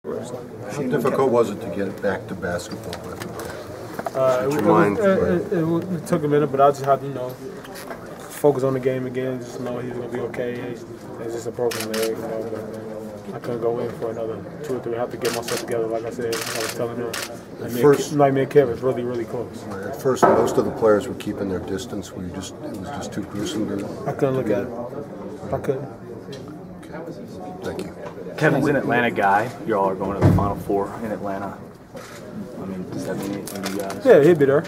How difficult was it to get back to basketball? It took a minute, but I just had to, focus on the game again. Just know he's gonna be okay. It's just a broken leg, but I couldn't go in for another 2 or 3. I have to get myself together. Like I said, I was telling him. Me and Kevin was really close. At first, most of the players were keeping their distance. It was just too gruesome to. I couldn't look at it. I couldn't. Okay. Thank you. Kevin's an Atlanta guy. You all are going to the Final Four in Atlanta. I mean, does that mean anything to you guys? Yeah, he'll be there.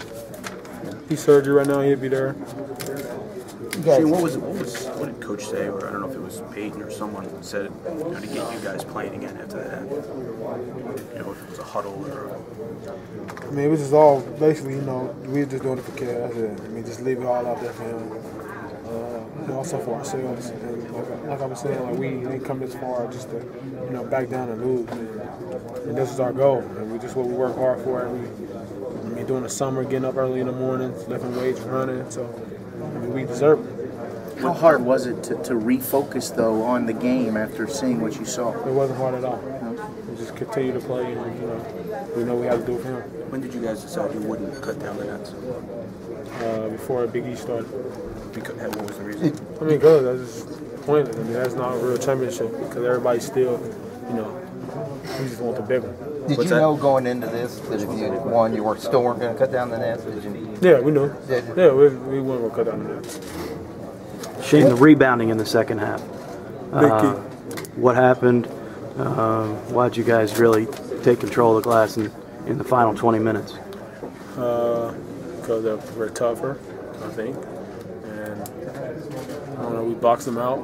He's surgery right now. He'll be there. Shane, what did Coach say, or I don't know if it was Peyton or someone said, to get you guys playing again after that? If it was a huddle or. I mean, it was just all basically, we were just doing it for Kev. That's it. I mean, just leave it all out there for him. Also for ourselves. And like I was saying, we didn't come this far just to, back down and lose. And this is our goal. And we just what we work hard for. During the summer, getting up early in the morning, lifting weights, running. So we deserve it. How hard was it to refocus though on the game after seeing what you saw? It wasn't hard at all. We just continue to play, and we know we have to do it for him. When did you guys decide you wouldn't cut down the nets? Before Big East started. What was the reason? Because that's just pointless. That's not a real championship because everybody's still, we just want the big one. Did you know going into this that if you won, you still weren't going to cut down the nets? Yeah, we knew. Yeah, we weren't going to cut down the nets. Shane, the rebounding in the second half. What happened? Why'd you guys really take control of the glass in the final 20 minutes? Because we're tougher, I think. And we boxed them out.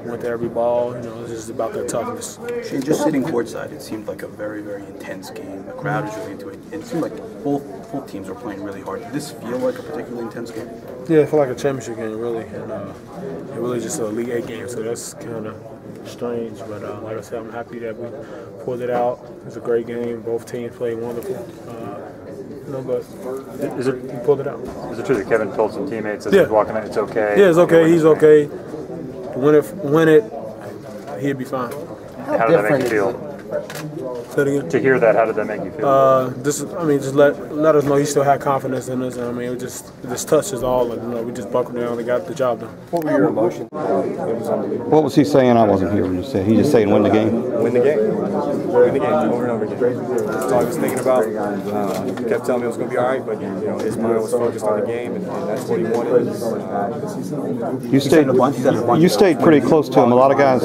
Went to every ball. It's just about their toughness. Shane, just sitting courtside, it seemed like a very, very intense game. The crowd was really into it. It seemed like both teams were playing really hard. Did this feel like a particularly intense game? Yeah, it felt like a championship game, really. And it really just a League 8 game, so that's kind of strange. But like I said, I'm happy that we pulled it out. It was a great game. Both teams played wonderful. But we pulled it out. Is it true that Kevin told some teammates as he was walking in, it's okay? Yeah, it's okay. He's okay. Win it, he'd be fine. How did that make you feel? Say it again. To hear that, how did that make you feel? Just let us know he still had confidence in us. And it just touched us all. We just buckled down and got the job done. What were your emotions? What was he saying? I wasn't here when you said. He just saying win the game. Win the game. Win the game over and over again. That's all I was thinking about. He kept telling me it was going to be all right, but his mind was focused on the game, and that's what he wanted. You stayed pretty close to him. A lot of guys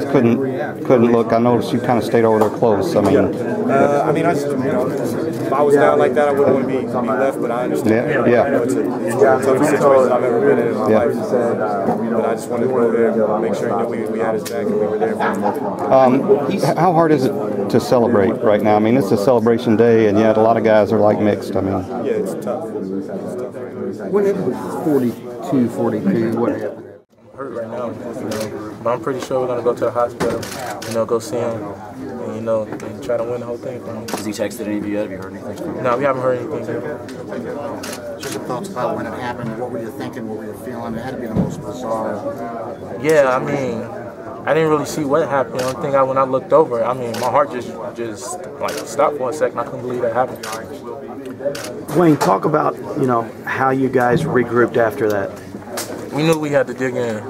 couldn't look. I noticed you kind of stayed over there close. If I was down like that, I wouldn't want to be left, but I understand. It's the toughest situation I've ever been in my life. But I just wanted to go there and make sure we had his back and we were there for him. How hard is it to celebrate right now? It's a celebration day, and yet a lot of guys are mixed. Yeah, it's tough. When it was 42-42, what happened? Hurt right now, but I'm pretty sure we're gonna go to the hospital, go see him, and try to win the whole thing for him. Has he texted any of you yet? Have you heard anything from him? No, we haven't heard anything yet. Just your thoughts about when it happened. What were you thinking? What were you feeling? It had to be the most bizarre. Yeah, I didn't really see what happened. The only thing when I looked over, my heart just stopped for a second. I couldn't believe that happened. Wayne, talk about how you guys regrouped after that. We knew we had to dig in.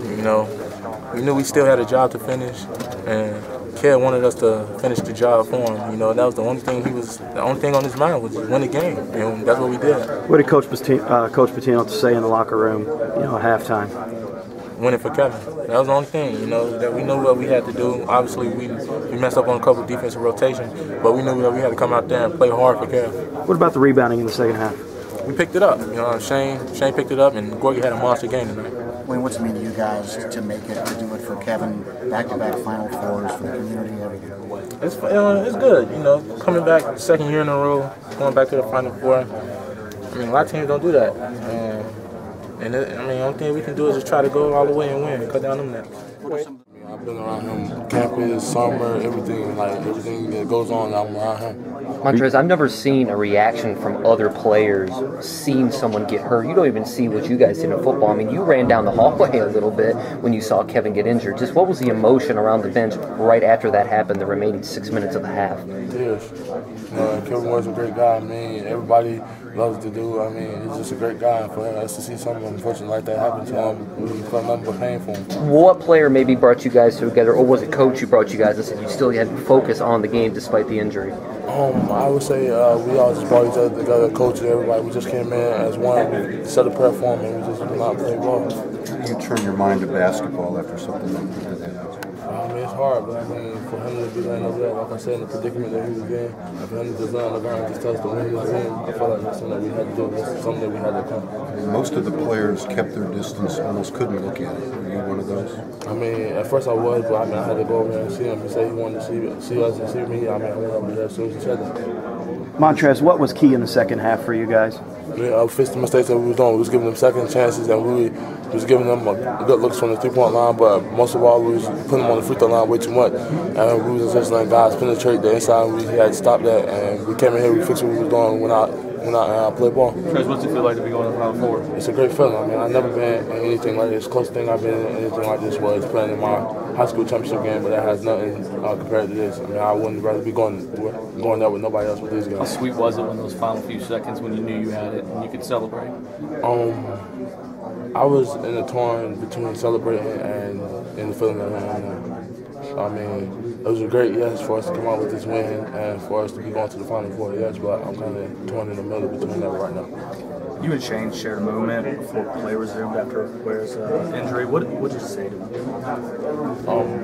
We knew we still had a job to finish, and Kev wanted us to finish the job for him. That was the only thing the only thing on his mind was win the game, and that's what we did. What did Coach Pitino say in the locker room, at halftime? Win it for Kevin. That was the only thing, that we knew what we had to do. Obviously, we messed up on a couple of defensive rotations, but we knew that we had to come out there and play hard for Kev. What about the rebounding in the second half? We picked it up. Shane picked it up, and Gorgie had a monster game tonight. Wayne, what's it mean to you guys to make it, to do it for Kevin, back-to-back Final Fours, for the community, everything? It's good, coming back second year in a row, going back to the Final Four. A lot of teams don't do that. The only thing we can do is just try to go all the way and win, cut down them nets. I I've been around him campus, summer, everything that goes on, I'm around him. Montrez, I've never seen a reaction from other players seeing someone get hurt. You don't even see what you guys did in football. I mean, you ran down the hallway a little bit when you saw Kevin get injured. Just what was the emotion around the bench right after that happened, the remaining 6 minutes of the half? Yes. Kevin was a great guy. I mean, everybody loves to do. I mean, he's just a great guy. And for us to see something unfortunate like that happen to him, we felt nothing but pain for him. What player maybe brought you guys together, or was it coach who brought you guys and said you still had focus on the game despite the injury? I would say we all just brought each other together, coach and everybody. We just came in as one. We set a prayer for him, and we just went out and played ball. You turn your mind to basketball after something like that happens. I mean, it's hard, but I mean, for him to be laying over there, like I said, in the predicament that he was in, and for him to just lay on the ground and just tell us to win his game, I felt like that's something that we had to do. That's something that we had to come. Most of the players kept their distance, almost couldn't look at it. Were you one of those? I mean, at first I was, but I mean, I had to go over there and see him. He said he wanted to see us and see me. I mean, I went over there as soon as he said that. Montrez, what was key in the second half for you guys? We fixed the mistakes that we were doing. We was giving them second chances, and we was giving them good looks from the three-point line, but most of all, we was putting them on the free throw line way too much. And we was just letting guys penetrate the inside, and we had to stop that. And we came in here, we fixed what we was doing, went out and played ball. Trez, what's it feel like to be going to the Final Four? It's a great feeling. I mean, I've never been in anything like this. Closest thing I've been in anything like this was playing in my high school championship game, but that has nothing compared to this. I mean, I wouldn't rather be going there with nobody else with these guys. How sweet was it when those final few seconds when you knew you had it and you could celebrate? I was in a torn between celebrating and the feeling that I am now. I mean, it was a great yes for us to come out with this win and for us to be going to the Final Four, yes, but I'm kind of torn in the middle between that right now. You and Shane shared a moment before Clay resumed after Blair's injury. What did you say to him?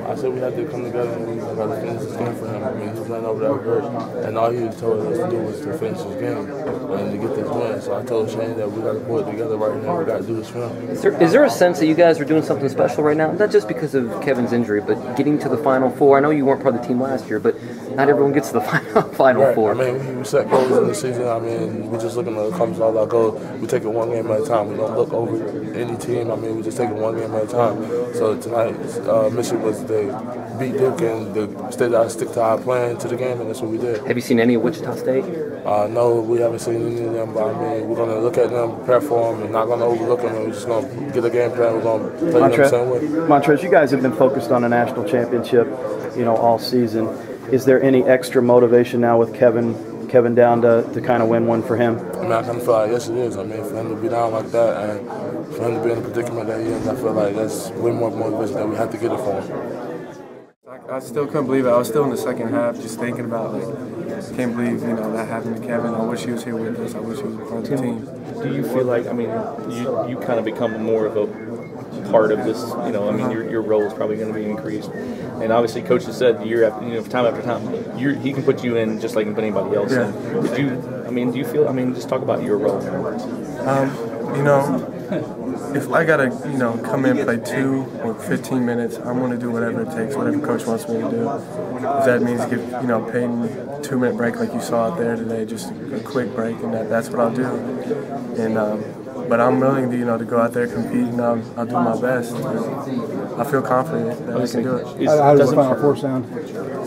I said we had to come together and we got to finish this game for him. I mean, he was laying over there hurt, and all he told us to do was to finish this game and to get this win. So I told Shane that we got to pull it together right now. We got to do this for him. Is there a sense that you guys are doing something special right now? Not just because of Kevin's injury, but getting to the Final Four. I know you weren't part of the team last year, but not everyone gets to the Final Four. I mean, we set goals in the season. I mean, we just looking to accomplish all our goals. We take it one game at a time. We don't look over any team. I mean, we just take it one game at a time. So tonight's mission was to beat Duke and to stick to our plan to the game, and that's what we did. Have you seen any of Wichita State? No, we haven't seen any of them, but I mean, we're going to look at them, prepare for them, and not going to overlook them, and we're just going to get a game plan. We're going to play them the same way. Montrez, you guys have been focused on a national championship, all season. Is there any extra motivation now with Kevin down to kind of win one for him? I mean, I kind of feel like, yes, it is. I mean, for him to be down like that and for him to be in the predicament that he is, I feel like that's way more motivation that we have to get it for him. I still couldn't believe it. I was still in the second half just thinking about, can't believe, that happened to Kevin. I wish he was here with us. I wish he was part of the team. Do you feel like, you kind of become more of a part of this, your role is probably going to be increased. And obviously, Coach has said time after time, he can put you in just like he can put anybody else in. Do you feel, just talk about your role. If I gotta, come in, play 2 or 15 minutes, I'm gonna do whatever it takes, whatever Coach wants me to do. If that means give, Peyton a 2-minute break like you saw out there today, just a quick break, and that's what I'll do. And but I'm willing to, to go out there, compete, and I'll do my best. I feel confident that I can do it. How does the Final Four sound?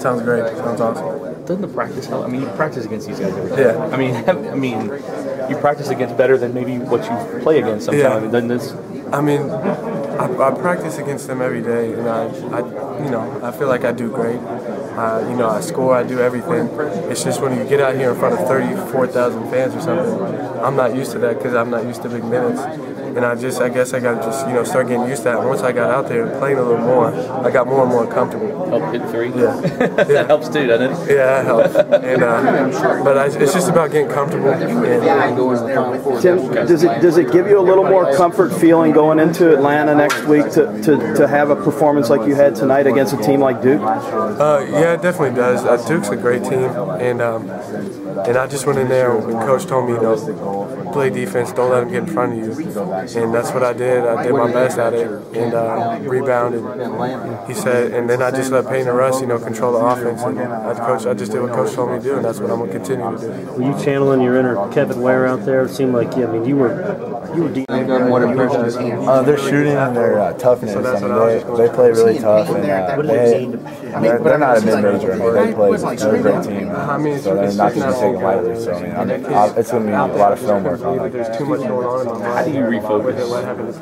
Sounds great. Sounds awesome. Doesn't the practice help? You practice against these guys every day. Yeah. You practice against better than maybe what you play against sometimes. Yeah. Doesn't this? I practice against them every day, and I feel like I do great. I score, I do everything. It's just when you get out here in front of 34,000 fans or something, I'm not used to that because I'm not used to big minutes. And I guess I got to just, start getting used to that. And once I got out there and playing a little more, I got more and more comfortable. Help hit 3? Yeah. That helps too, doesn't it? Yeah, that helps. And, but it's just about getting comfortable. Tim, does it give you a little more comfort feeling going into Atlanta next week to have a performance like you had tonight against a team like Duke? Yeah, it definitely does. Duke's a great team, and I just went in there and Coach told me, play defense, don't let them get in front of you. And that's what I did. I did my best at it and rebounded. He said, and then I just let Peyton and Russ, control the offense. And I just did what Coach told me to do, and that's what I'm going to continue to do. Were you channeling your inner Kevin Ware out there? It seemed like, you were What impressions? Their shooting and their toughness. I mean, they play really tough, and they're not a mid-major. I mean, they play. They're a great team, so they're not to be taken lightly. So I mean, it's going to be a lot of film work on them. How do you refocus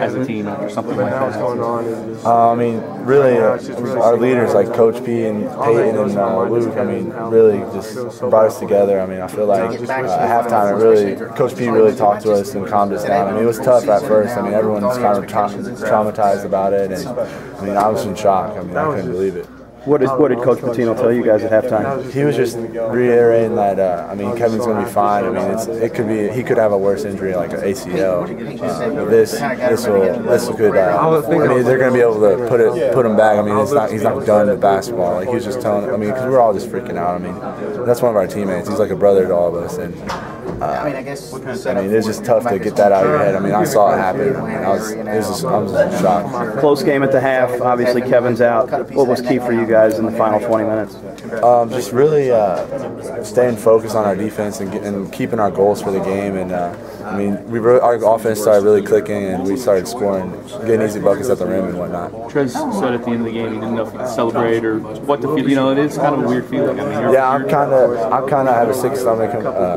as a team after something like that? I mean, really, our leaders like Coach P and Peyton and Luke, I mean, really just brought us together. I mean, I feel like at halftime, Coach P really talked to us and calmed us down. I mean, it was tough at first. I mean, everyone was kind of traumatized about it, and I mean, I was in shock. I mean, I couldn't believe it. What did Coach Pitino tell you guys at halftime? He was just reiterating that. I mean, Kevin's going to be fine. I mean, he could have a worse injury like an ACL. This could. I mean, they're going to be able to put him back. I mean, he's not done with basketball. Like he was just telling. I mean, because we were all just freaking out. I mean, that's one of our teammates. He's like a brother to all of us, and. I mean, it's just tough to get that out of your head. I mean, I saw it happen. I was shocked. Close game at the half. Obviously, Kevin's out. What was key for you guys in the final 20 minutes? Just really staying focused on our defense and keeping our goals for the game. And I mean, our offense started really clicking, and we started scoring, getting easy buckets at the rim and whatnot. Trez said at the end of the game he didn't know if he could celebrate or what to feel. You know, it is kind of a weird feeling. I mean, yeah, I kind of have a sick stomach.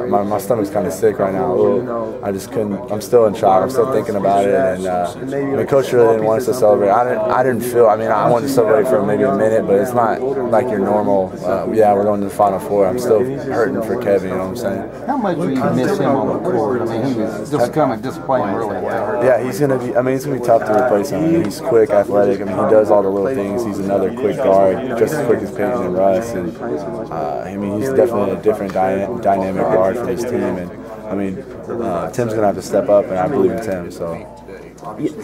My stomach's kind of sick right now. I just couldn't. I'm still in shock. I'm still thinking about it, and I mean, Coach really didn't want us to celebrate. I didn't feel. I mean, I wanted to celebrate for maybe a minute, but it's not like your normal. Yeah, we're going to the Final Four. I'm still hurting for Kevin. You know what I'm saying? How much do you miss him on the court? I mean, he was just kind of playing really well. Yeah, he's gonna be. I mean, it's gonna be tough to replace him. I mean, he's quick, athletic. I mean, he does all the little things. He's another quick guard, just as quick as Peyton and Russ. And I mean, he's definitely a different dynamic guard for this team. And I mean, Tim's gonna have to step up, and I believe in Tim. So.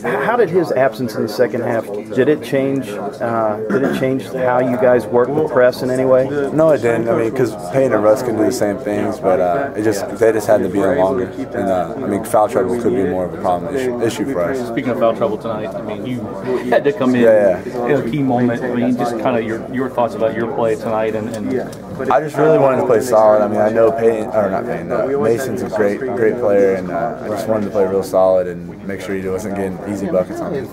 How did his absence in the second half? Did it change? How you guys work the press in any way? No, it didn't. I mean, because Payne and Russ can do the same things, but they just had to be there longer. And I mean, foul trouble could be more of a problem issue for us. Speaking of foul trouble tonight, I mean, you had to come in in a key moment. I mean, just kind of your thoughts about your play tonight and I just really wanted to play solid. I mean, I know Mason's a great player, and I just wanted to play real solid and make sure he wasn't getting easy buckets on him.